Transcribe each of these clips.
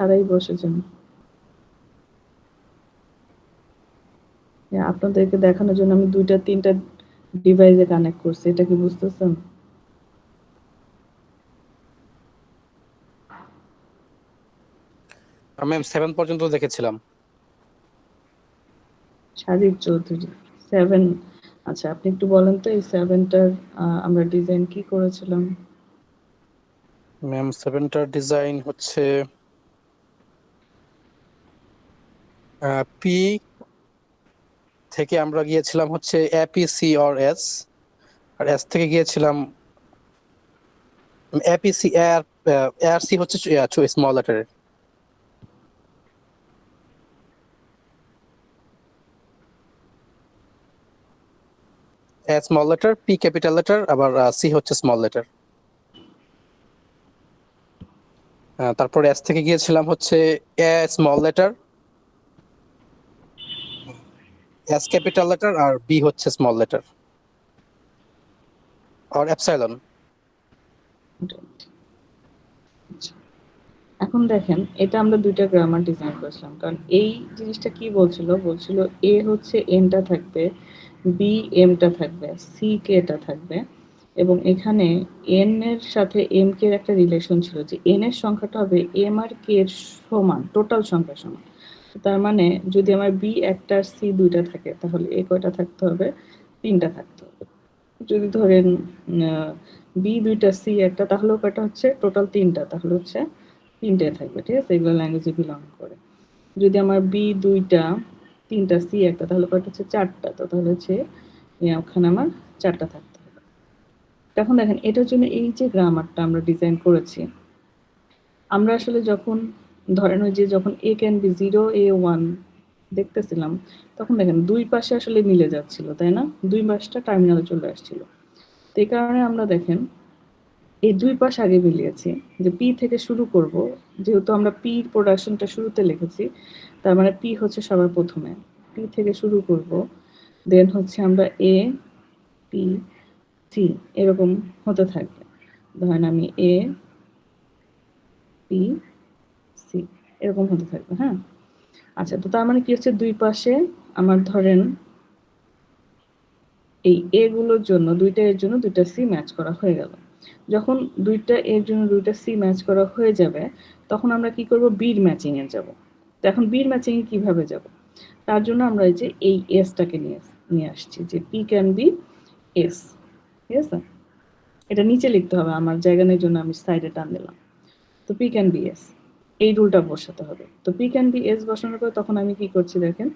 ছাড়াই বসেছেন। আপনাদেরকে দেখানোর জন্য আমি ২টা-৩টা ডিভাইসে কানেক্ট করছি। এটা কি বুঝতেছেন? ম্যাম 7 পর্যন্ত দেখেছিলাম। সাদিক চৌধুরী 7। আচ্ছা, আপনি একটু বলেন তো এই 7টার আমরা ডিজাইন কি করেছিলাম? ম্যাম 7টার ডিজাইন হচ্ছে পি থেকে আমরা গিয়েছিলাম হচ্ছে এপিসি অর এস, আর এস থেকে গিয়েছিলাম এপিসি এর এর সি হচ্ছে স্মল লেটারের, A small letter, P capital letter, আবার সি হচ্ছে স্মল লেটার। তারপর এস থেকে গিয়েছিলাম হচ্ছে A small letter, S capital letter, আর বি হচ্ছে স্মল লেটার আর এপসাইলন। আচ্ছা, এখন দেখেন এটা আমরা ২টা গ্রামার ডিজাইন করেছিলাম। কারণ এই জিনিসটা কি বলছিল? বলছিল এ হচ্ছে এনটা থাকবে, বি এমটা থাকবে, সি কেটা থাকবে এবং এখানে এন এর সাথে এম কে এর একটা রিলেশন ছিল যে এন এর সংখ্যাটা হবে এম আর কে এর সমান, টোটাল সংখ্যা সমান। তার মানে যদি আমার বি একটা আর সি ২টা থাকে তাহলে এ কয়টা থাকতে হবে? ৩টা থাকতে হবে। যদি ধরেন বি ২টা সি একটা তাহলেও কয়টা হচ্ছে? টোটাল ৩টা, তাহলে হচ্ছে ৩টাই থাকবে। ঠিক আছে? এগুলো ল্যাঙ্গুয়েজে বিলং করে। যদি আমার বি ২টা ৩টা সি একটা তাহলে কয়টা হচ্ছে? ৪টা। তো তাহলে হচ্ছে ওখানে আমার ৪টা থাকতে হবে। এখন দেখেন এটার জন্য এই যে গ্রামারটা আমরা ডিজাইন করেছি, আমরা আসলে যখন ধরেন ওই যে যখন এ ক্যান বি 0 এ 1 দেখতেছিলাম, তখন দেখেন ২ পাশে আসলে মিলে যাচ্ছিল, তাই না? ২ পাশটা টার্মিনালে চলে আসছিল। তো এই কারণে আমরা দেখেন এই ২ পাশ আগে মিলিয়েছি যে পি থেকে শুরু করব। যেহেতু আমরা পি প্রোডাকশনটা শুরুতে লিখেছি, তার মানে পি হচ্ছে সবার প্রথমে। পি থেকে শুরু করব। দেন হচ্ছে আমরা এ, পি, সি এরকম হতে থাকবে। ধরেন আমি এ, পি, সি এরকম হতে থাকবে, হ্যাঁ? আচ্ছা, তো তার মানে কি হচ্ছে ২ পাশে আমার ধরেন এই এ গুলোর জন্য ২টা এর জন্য ২টা সি ম্যাচ করা হয়ে গেল। যখন ২টা এর জন্য ২টা সি ম্যাচ করা হয়ে যাবে, তখন আমরা কি করব? বির ম্যাচিং এ যাব। তো এখন বির ম্যাচিং এ কিভাবে যাব? তার জন্য আমরা এই যে এই এসটাকে নিয়ে আসছি যে পি ক্যান বি এস। ঠিক আছে? এটা নিচে লিখতে হবে, আমার জায়গা নেই জন্য আমি সাইডে টান দিলাম। তো পি ক্যান বি এস, এই রুলটা বসাতে হবে। তো পি ক্যান বি এস বসানোর পর তখন আমি কি করছি দেখেন,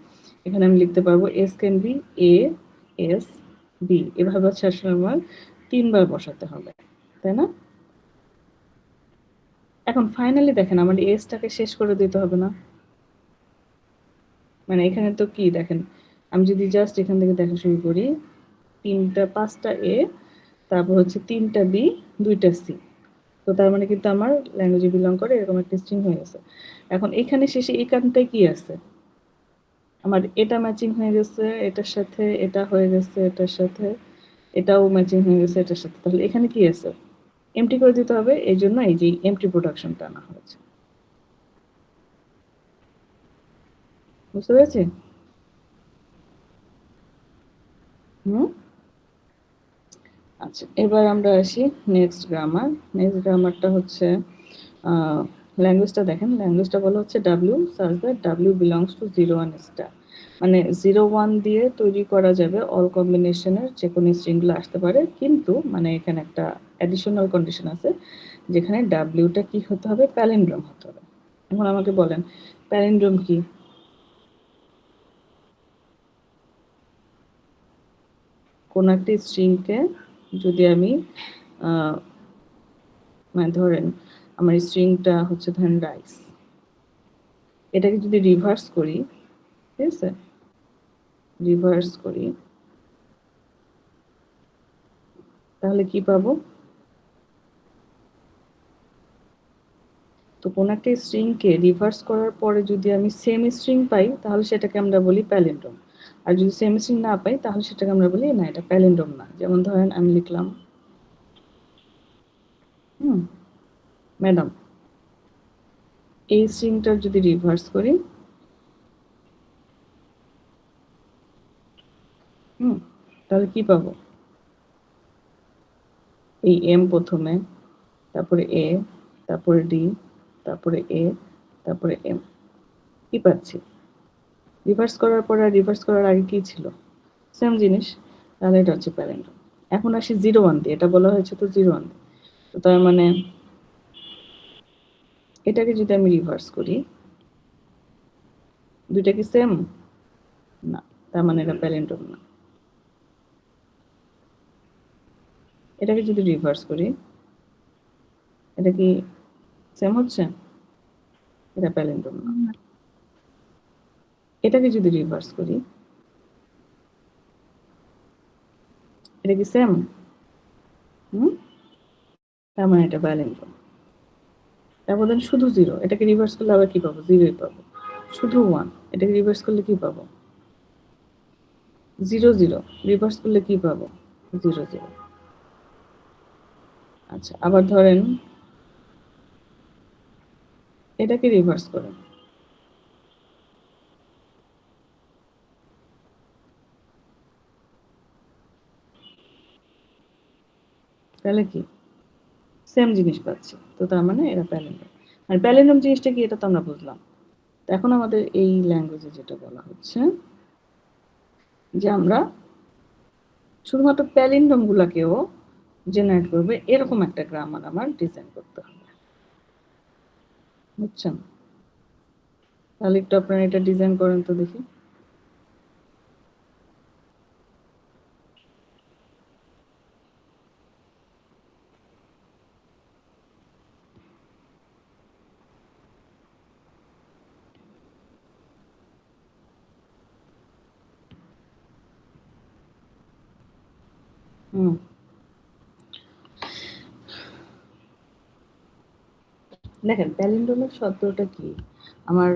এখানে আমি লিখতে পারবো S can be a S B, এভাবে হচ্ছে আসলে আমার ৩ বার বসাতে হবে, তাই না? এখন ফাইনালি দেখেন আমার এসটাকে শেষ করে দিতে হবে না? মানে এখানে তো কি দেখেন, আমি যদি জাস্ট এখান থেকে দেখা শুরু করি ৫টা এ, তারপর হচ্ছে ৩টা বি, ২টা সি। তো তার মানে কিন্তু আমার ল্যাঙ্গুয়েজে বিলং করে এরকম একটা স্ট্রিং হয়ে গেছে। এখন এখানে শেষে এইখানটায় কি আছে? আমার এটা ম্যাচিং হয়ে গেছে এটার সাথে, এটা হয়ে গেছে এটার সাথে, এটাও ম্যাচিং হয়ে গেছে এটার সাথে। তাহলে এখানে কি আছে? এমটি করে দিতে হবে। এই জন্য এই যে এমটি প্রোডাকশনটা আনা হয়েছে। বুঝতে পেরেছি? হুম? আচ্ছা, এবার আমরা আসি নেক্সট গ্রামার। নেক্সট গ্রামারটা হচ্ছে ল্যাঙ্গুয়েজটা দেখেন, ল্যাঙ্গুয়েজটা বলা হচ্ছে W such that W belongs to 0 1 star. মানে 0 1 দিয়ে তৈরি করা যাবে অল কম্বিনেশনের যে কোনো স্ট্রিংগুলো আসতে পারে, কিন্তু মানে এখানে একটা অ্যাডিশনাল কন্ডিশন আছে যেখানে ডাব্লিউটা কি হতে হবে? প্যালিন্ড্রোম হতে হবে। এখন আমাকে বলেন প্যালিন্ড্রোম কি? কোন একটা স্ট্রিংকে যদি আমি মানে ধরেন আমার স্ট্রিংটা হচ্ছে ধরেন রাইস, এটাকে যদি রিভার্স করি, ঠিক আছে? রিভার্স করি তাহলে কি পাবো? তো কোন একটা স্ট্রিংকে রিভার্স করার পরে যদি আমি সেম স্ট্রিং পাই তাহলে সেটাকে আমরা বলি প্যালিন্ড্রোম। আর যদি সেম স্ট্রিং না পাই তাহলে সেটাকে আমরা বলি না এটা প্যালিন্ড্রোম না। যেমন ধরেন আমি লিখলাম হুম ম্যাডাম, এই স্ট্রিংটার যদি রিভার্স করি, তাহলে কি পাবো? এই এম প্রথমে, তারপরে এ, তারপরে ডি, তারপরে এ, তারপরে এম। কি পাচ্ছি? রিভার্স করার পর আর রিভার্স করার আগে কি ছিল? সেম জিনিস। তাহলে এটা হচ্ছে প্যালিন্ড্রোম। এখন আসি 0 1 দিয়ে। এটা বলা হয়েছে তো 0 1 দিয়ে। তো তার মানে এটাকে যদি আমি রিভার্স করি, দুইটা কি সেম? না, তার মানে এটা প্যালিন্ড্রোম না। এটাকে যদি রিভার্স করি, এটা কি সেম হচ্ছে? এটা প্যালিন্ড্রোম না। এটাকে যদি রিভার্স করি, এটা কি সেম? তার মানে এটা প্যালিন্ড্রোম। তারপর দেন শুধু 0, এটাকে রিভার্স করলে আবার কি পাবো? 0ই পাবো। শুধু 1, এটাকে রিভার্স করলে কি পাবো? 0 0, রিভার্স করলে কি পাবো? 0 0। আচ্ছা, আবার ধরেন এটাকে রিভার্স করে, তাহলে কি সেম জিনিস পাচ্ছি। তো তার মানে এটা প্যালিন্ড্রোম। আর প্যালিন্ড্রোম জিনিসটা কি, এটা তো আমরা বুঝলাম। তো এখন আমাদের এই ল্যাঙ্গুয়েজে যেটা বলা হচ্ছে যে আমরা শুধুমাত্র প্যালিন্ড্রোম গুলাকেও জেনারেট করবে, এরকম একটা গ্রামার আমার ডিজাইন করতে হবে। বুঝছেন? তাহলে একটু আপনারা এটা ডিজাইন করেন তো দেখি। দেখেন প্যালিন্ড্রোমের শব্দটা কি, আমার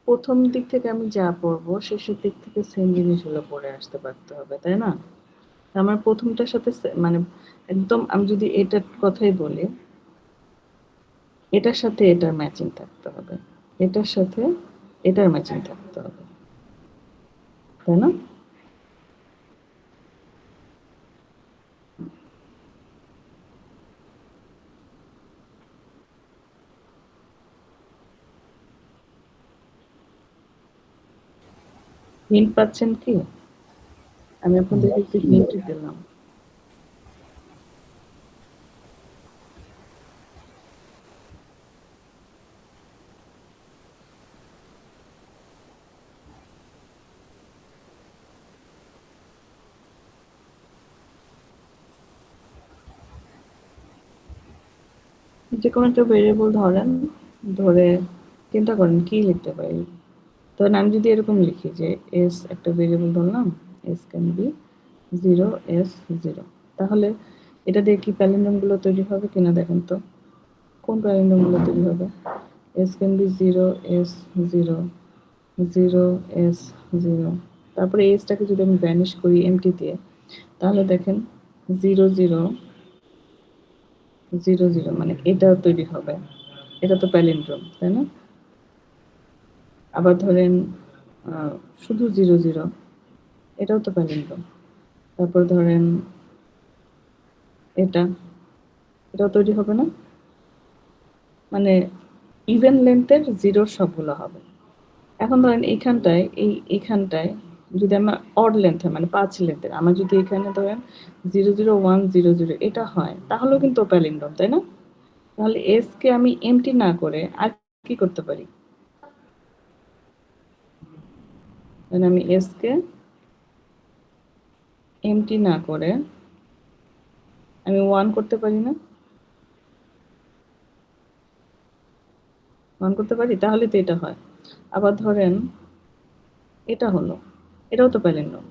প্রথম দিক থেকে আমি যা পড়বো শেষের দিক থেকে সেম জিনিসগুলো পড়ে আসতে পারতে হবে, তাই না? আমার প্রথমটার সাথে মানে একদম আমি যদি এটার কথাই বলি, এটার সাথে এটার ম্যাচিং থাকতে হবে, এটার সাথে এটার ম্যাচিং থাকতে হবে, তাই না? হিন্ট পাচ্ছেন কি? আমি আপনাদের একটু হিন্ট দিলাম। যে কোনো একটা ভেরিয়েবল ধরেন, ধরে চিন্তা করেন কি লিখতে পারি। ধরেন আমি যদি এরকম লিখি যে এস একটা ভেরিয়েবল ধরলাম, এস ক্যান বি 0 এস 0, তাহলে এটা দিয়ে কি প্যালিন্ড্রোমগুলো তৈরি হবে কিনা দেখেন তো। কোন প্যালিন্ড্রোমগুলো তৈরি হবে? S can B 0 S 0 0 S 0। তারপরে এসটাকে যদি আমি ভ্যানিশ করি এমটি দিয়ে, তাহলে দেখেন 0 0 0 0, মানে এটা তৈরি হবে। এটা তো প্যালিন্ড্রোম, তাই না? আবার ধরেন শুধু 0 0, এটাও তো প্যালিন্ড্রোম। তারপর ধরেন এটা, এটাও তৈরি হবে না? মানে ইভেন লেন্থের জিরোর সবগুলো হবে। এখন ধরেন এইখানটায় এইখানটায় যদি আমার অড লেন্থ হয়, মানে 5 লেন্থের, আমার যদি এখানে ধরেন 0 0 1 0 0 এটা হয়, তাহলেও কিন্তু প্যালিন্ড্রোম, তাই না? তাহলে এস কে আমি এমটি না করে আর কি করতে পারি? মানে আমি এস কে এমটি না করে আমি 1 করতে পারি না? 1 করতে পারি, তাহলে তো এটা হয়। আবার ধরেন এটা হলো, এটাও তো প্যালিন্ড্রোম।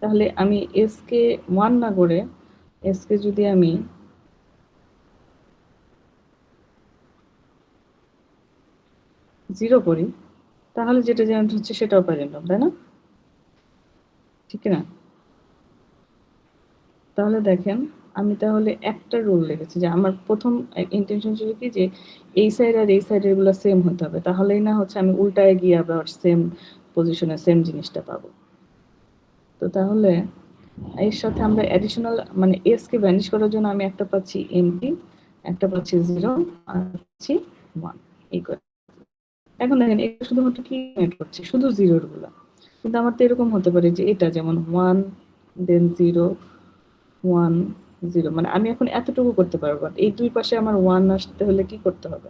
তাহলে আমি এস কে 1 না করে এস কে যদি আমি 0 করি, তাহলে যেটা জেনারেট হচ্ছে সেটাও প্যালিন্ড্রোম, তাই না? ঠিক না? তাহলে দেখেন আমি তাহলে একটা রুল লিখেছি যে আমার প্রথম ইন্টেনশন ছিল কি যে এই সাইড আর এই সাইড এগুলো সেম হতে হবে, তাহলেই না হচ্ছে আমি উল্টায় গিয়ে আবার সেম পজিশনে সেম জিনিসটা পাবো। তো তাহলে এর সাথে আমরা অ্যাডিশনাল মানে এস কে ভ্যানিশ করার জন্য আমি একটা পাচ্ছি এমটি, একটা পাচ্ছি 0 আর পাচ্ছি 1 এই করে। এখন দেখেন এটা শুধুমাত্র কি এড করছে, শুধু জিরোর গুলা। কিন্তু আমার তো এরকম হতে পারে যে এটা যেমন 1 দেন 0 1 0, মানে আমি এখন এতটুকু করতে পারবো। এই দুই পাশে আমার 1 আসতে হলে কি করতে হবে?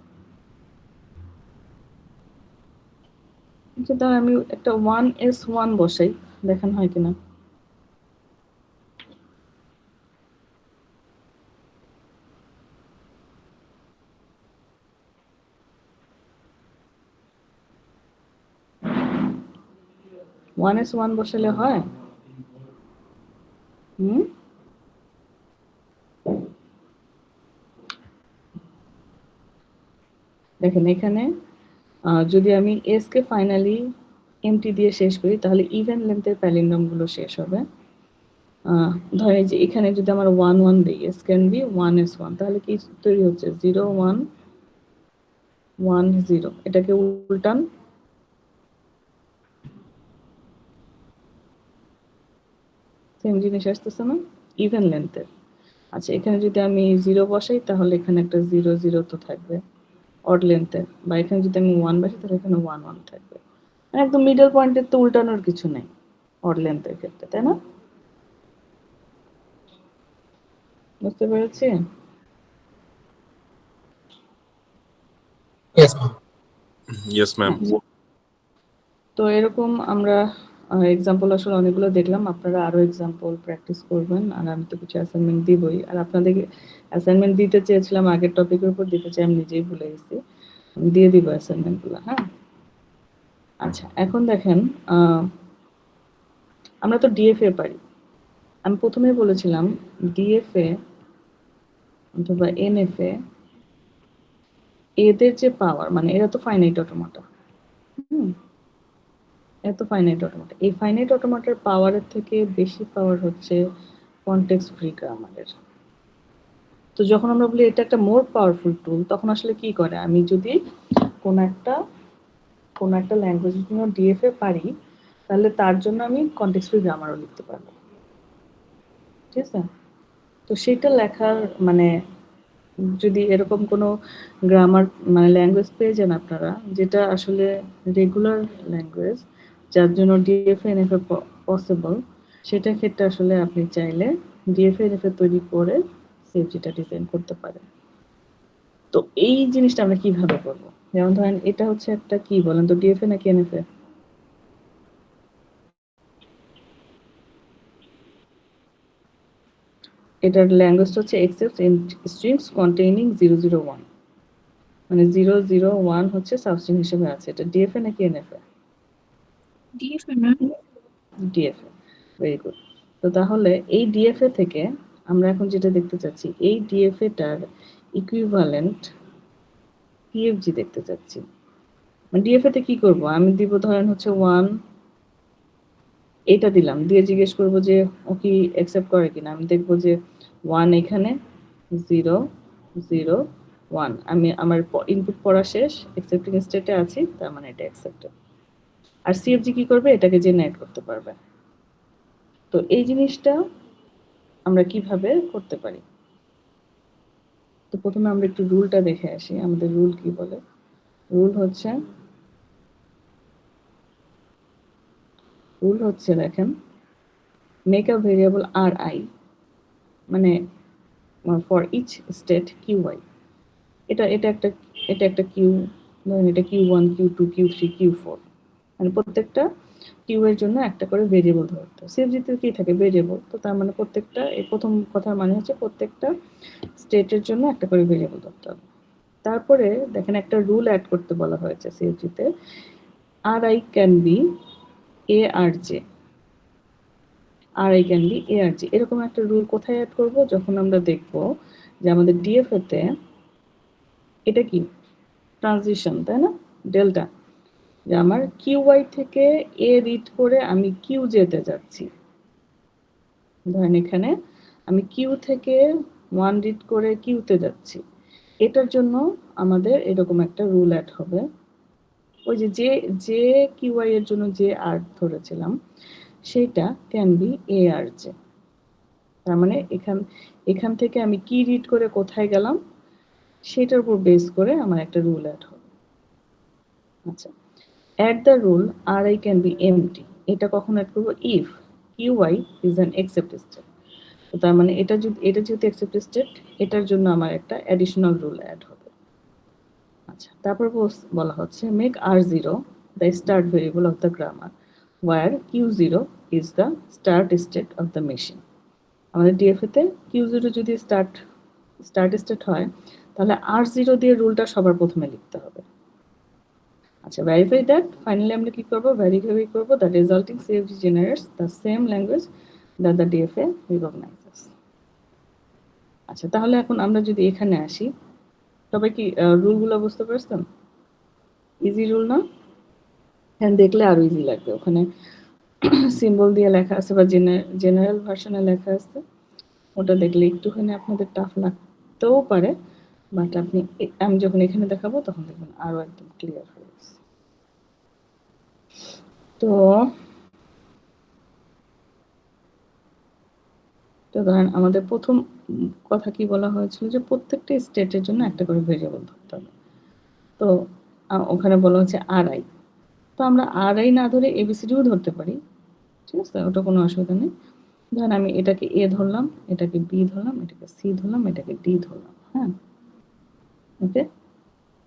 তাহলে আমি একটা 1s1 বসাই, দেখেন হয় কিনা। ওয়ান এস ওয়ান বসালে হয়? হুম, দেখেন এখানে যদি আমি এস কে ফাইনালি এমটি দিয়ে শেষ করি তাহলে ইভেন লেন্থের প্যালিন্ড্রোম গুলো শেষ হবে। ধরেন যে এখানে যদি আমার 1 1 দিই, এস ক্যান বি 1s1, তাহলে কি তৈরি হচ্ছে 0 1 1 0। এটাকে উল্টান, সেম জিনিস আসতেছে না? ইভেন লেন্থের। আচ্ছা, এখানে যদি আমি 0 বসাই তাহলে এখানে একটা 0 0 তো থাকবে অড লেন্থের, বা এখানে যদি আমি 1 বসাই তাহলে এখানে 1 1 থাকবে। মানে একদম মিডল পয়েন্টের তো উল্টানোর কিছু নেই অড লেন্থের ক্ষেত্রে, তাই না? বুঝতে পেরেছি? Yes, ma'am. Yes, ma'am. আচ্ছা, তো এরকম আমরা এক্সাম্পল আসলে অনেকগুলো দেখলাম। আপনারা আরো এক্সাম্পল প্র্যাকটিস করবেন, আর আমি তো কিছু অ্যাসাইনমেন্ট দিবই। আর আপনাদের অ্যাসাইনমেন্ট দিতে চেয়েছিলাম আগের টপিকের উপর দিতে চাই, আমি নিজেই ভুলে গেছি। দিয়ে দিব অ্যাসাইনমেন্টগুলো, হ্যাঁ। আচ্ছা, এখন দেখেন আমরা তো ডিএফএ পারি। আমি প্রথমেই বলেছিলাম ডিএফএ অথবা এনএফএ এদের যে পাওয়ার, মানে এরা তো ফাইনাইট অটোমাটা, হুম, এত ফাইনাইট অটোমাটা। এই ফাইনাইট অটোমাটার পাওয়ারের থেকে বেশি পাওয়ার হচ্ছে কনটেক্সট ফ্রি গ্রামারের। তো যখন আমরা বলি এটা একটা মোর পাওয়ারফুল টুল, তখন আসলে কি করে, আমি যদি কোন একটা ল্যাঙ্গুয়েজের জন্য ডিএফএ পারি, তাহলে তার জন্য আমি কনটেক্সট ফ্রি গ্রামারও লিখতে পারবো, ঠিক আছে? তো সেটা লেখার মানে যদি এরকম কোনো গ্রামার মানে ল্যাঙ্গুয়েজ পেয়ে যান আপনারা, যেটা আসলে রেগুলার ল্যাঙ্গুয়েজ, যার জন্য ডিএফএ এনএফএ পসিবল, সেটার ক্ষেত্রে আসলে আপনি চাইলে ডিএফএ এনএফএ তৈরি করে সিএফজিটা ডিজাইন করতে পারেন। তো এই জিনিসটা আমরা কিভাবে করবো? যেমন ধরেন এটা হচ্ছে একটা কি বলেন তো, ডিএফএ নাকি এনএফএ? এটার ল্যাঙ্গুয়েজটা হচ্ছে এক্সেপ্ট ইন স্ট্রিংস কন্টেইনিং 001, মানে 001 হচ্ছে সাবস্ট্রিং হিসেবে আছে। এটা ডিএফএ নাকি NFA? DFA ma'am. DFA, very good. তো তাহলে এই ডিএফএ থেকে আমরা এখন যেটা দেখতে চাচ্ছি, এই ডিএফএটার ইকুইভ্যালেন্ট পিএফজি দেখতে চাচ্ছি। মানে ডিএফএ তে কি করব, আমি দিব ধরেন হচ্ছে 1, এটা দিলাম, দিয়ে জিজ্ঞেস করব যে ও কি অ্যাকসেপ্ট করে কিনা। আমি দেখব যে 1 এখানে, 0 0 1, আমি আমার ইনপুট পড়া শেষ, অ্যাকসেপ্টিং স্টেটে আছি, তার মানে এটা অ্যাকসেপ্টেড। আর সিএফজি কি করবে, এটাকে জেনারেট করতে পারবে। তো এই জিনিসটা আমরা কিভাবে করতে পারি? তো প্রথমে আমরা একটু রুলটা দেখে আসি, আমাদের রুল কি বলে। রুল হচ্ছে দেখেন, make a variable R I, মানে for each state q Y. এটা একটা কিউ, ধরেন এটা কিউ1 কিউ2 কিউ3 কিউ4, মানে প্রত্যেকটা কিউ এর জন্য একটা করে ভেরিয়েবল ধরতে। সিএফজিতে কি থাকে, ভেরিয়েবল। তো তার মানে প্রত্যেকটা, এই প্রথম কথার মানে হচ্ছে প্রত্যেকটা স্টেটের জন্য একটা করে ভেরিয়েবল ধরতে হবে। তারপরে দেখেন একটা রুল অ্যাড করতে বলা হয়েছে সিএফজিতে, R I can be a R J, R I can be a R G. এরকম একটা রুল কোথায় অ্যাড করব, যখন আমরা দেখব যে আমাদের ডিএফএ তে এটা কি ট্রানজিশন, তাই না, ডেল্টা, যে আমার কিউ ওয়াই থেকে এ রিড করে আমি কিউ জেতে যাচ্ছি। ধরেন এখানে আমি কিউ থেকে 1 রিড করে কিউতে যাচ্ছি, এটার জন্য আমাদের এরকম একটা রুল অ্যাড হবে। ওই যে যে কিউআই এর জন্য যে আর ধরেছিলাম সেটা can be a R J. তার মানে এখান থেকে আমি কি রিড করে কোথায় গেলাম সেটার উপর বেস করে আমার একটা রুল অ্যাড হবে। আচ্ছা, add the rule R I can be empty. এটা কখন অ্যাড করবো? If q i is an accept state. তো তার মানে এটা যেহেতু এক্সেপ্ট স্টেট, এটার জন্য আমার একটা অ্যাডিশনাল রুল অ্যাড হবে। আচ্ছা, তারপর বলা হচ্ছে make r0 the start variable of the grammar where q0 is the start state of the machine. আমাদের ডিএফএতে q0 যদি স্টার্ট স্টেট হয় তাহলে r0 দিয়ে রুলটা সবার প্রথমে লিখতে হবে। আচ্ছা, ভেরিফাই দ্যাট, ফাইনালি আমরা কি করব? ভেরিফাই করব the resulting সিএফজি generates the same language that the DFA রিকগনাইজেস। আচ্ছা, তাহলে এখন আমরা যদি এখানে আসি, সবাই কি রুলগুলো বুঝতে পারছেন? ইজি রুল না? হ্যাঁ, দেখলে আরো ইজি লাগবে। ওখানে সিম্বল দিয়ে লেখা আছে বা জেনারেল ভার্সনে লেখা আছে, ওটা দেখলে একটুখানি আপনাদের টাফ লাগতেও পারে, বাট আমি যখন এখানে দেখাবো তখন দেখবেন আরো একদম ক্লিয়ার হয়ে গেছে। তো ধরেন আমাদের প্রথম কথা কি বলা হয়েছিল যে প্রত্যেকটা স্টেটের জন্য একটা করে ভেরিয়েবল ধরতে হবে। তো ওখানে বলা হচ্ছে আর আই। তো আমরা আর আই না ধরে এবিসিডিও ধরতে পারি, ঠিক আছে, ওটা কোনো অসুবিধা নেই। ধরেন আমি এটাকে এ ধরলাম, এটাকে বি ধরলাম, এটাকে সি ধরলাম, এটাকে ডি ধরলাম। হ্যাঁ, ওকে।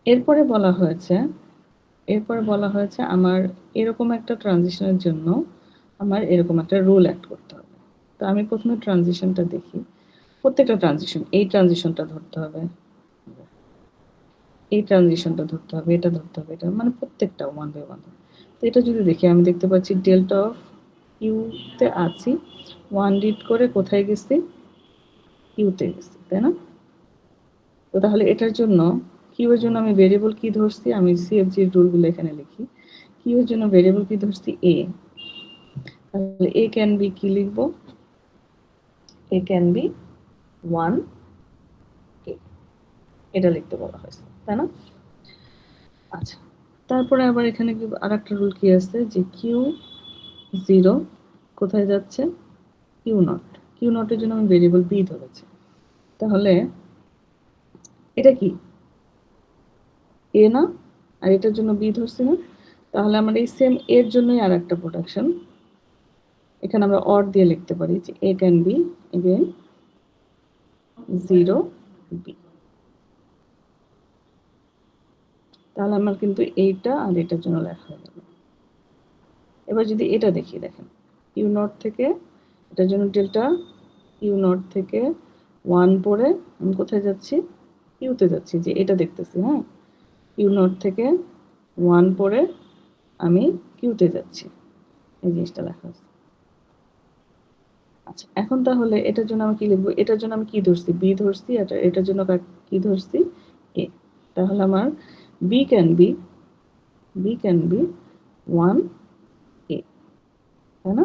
এরপরে বলা হয়েছে আমার এরকম একটা ট্রানজিশনের জন্য আমার এরকম একটা রুল অ্যাড করতে হবে। তো আমি প্রথমে ট্রানজিশনটা দেখি, প্রত্যেকটা ট্রানজিশন, এই ট্রানজিশনটা ধরতে হবে, এই ট্রানজিশনটা ধরতে হবে, এটা ধরতে হবে, এটা মানে প্রত্যেকটা ওয়ান বাই ওয়ান। তো এটা যদি দেখি আমি দেখতে পাচ্ছি ডেল্টা অফ ইউতে আছি, 1 রিড করে কোথায় গেছি? ইউতে গেছি, তাই না? তো তাহলে এটার জন্য কিউ এর জন্য আমি ভেরিয়েবল কি ধরছি? আমি সিএফজি এর রুলগুলো এখানে লিখি। কিউ এর জন্য ভেরিয়েবল কি ধরছি? এ। তাহলে এ ক্যান বি কি লিখবো? এ ক্যান বি 1 এ, এটা লিখতে বলা হয়েছে, তাই না? আচ্ছা, তারপরে আবার এখানে আরেকটা রুল কি আছে যে কিউ 0 কোথায় যাচ্ছে? Q not. কিউ নটের জন্য আমি ভেরিয়েবল বি ধরেছি। তাহলে এটা কি এ না? আর এটার জন্য বি ধরছি না? তাহলে আমার এই সেম এর জন্যই আর একটা প্রোডাকশন, এখানে আমরা অর দিয়ে লিখতে পারি যে এ ক্যান বি এগেইন 0 বি। তাহলে আমার কিন্তু এইটা আর এটার জন্য লেখা হয়ে গেল। এবার যদি এটা দেখি, দেখেন ইউ নট থেকে এটার জন্য ডেল্টা ইউ নট থেকে 1 পরে আমি কোথায় যাচ্ছি? ইউতে যাচ্ছি, যে এটা দেখতেছি। হ্যাঁ, ইউ নট থেকে 1 পরে আমি কিউতে যাচ্ছি, এই জিনিসটা লেখা আছে। আচ্ছা, এখন তাহলে এটার জন্য আমি কি লিখবো? এটার জন্য আমি কি ধরছি? বি ধরছি। এটার জন্য কি ধরছি? এ। তাহলে আমার বি ক্যান বি 1 এ, তাই না?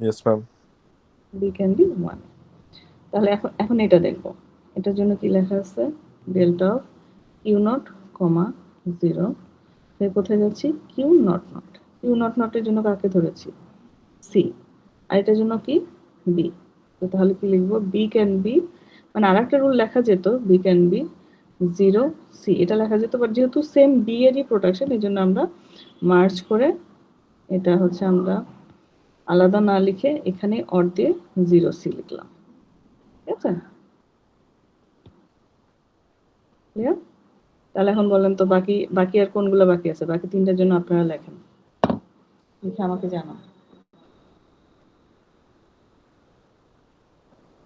Yes, ma'am. B can be 1। তাহলে এখন এটা দেখবো, এটার জন্য কি লেখা আছে? Delta of q not comma 0, কোথায় যাচ্ছি? Q not not. Q not নটের জন্য কাকে ধরেছি? সি। আর এটার জন্য কি? বি। তো তাহলে কি লিখবো? বি ক্যান বি, মানে আরেকটা রুল লেখা যেত, বি ক্যান বি 0 সি, এটা লেখা যেত, বাট যেহেতু সেম বি এরই প্রোডাকশন এই জন্য আমরা মার্জ করে এটা হচ্ছে আমরা আলাদা না লিখে এখানে অর দিয়ে 0 সি লিখলাম, ঠিক আছে? ক্লিয়ার? তাহলে এখন বলেন তো বাকি আর কোনগুলো বাকি আছে? বাকি তিনটার জন্য আপনারা লেখেন, লিখে আমাকে জানান।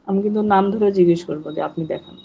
আমি কিন্তু নাম ধরে জিজ্ঞেস করবো যে আপনি দেখান।